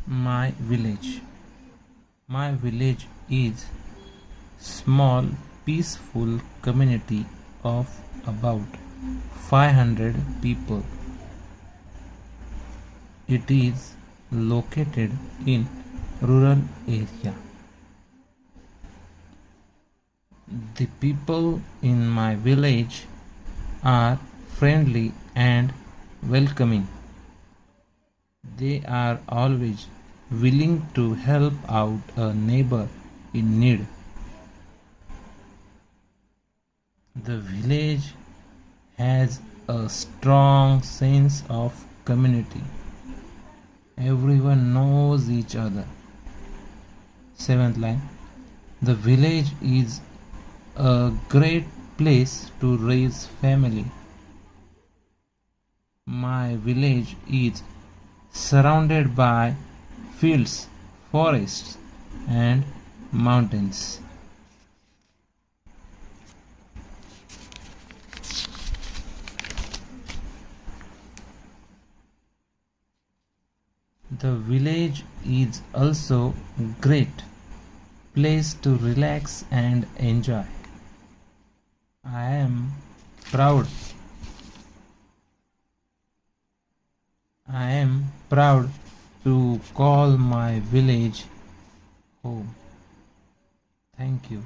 My village. My village is small peaceful community of about 500 people. It is located in rural area. The people in my village are friendly and welcoming. They are always willing to help out a neighbor in need. The village has a strong sense of community. Everyone knows each other. Seventh line. The village is a great place to raise family. My village is surrounded by fields, forests, and mountains. The village is also great place to relax and enjoy. I am proud. I am proud to call my village home. Thank you.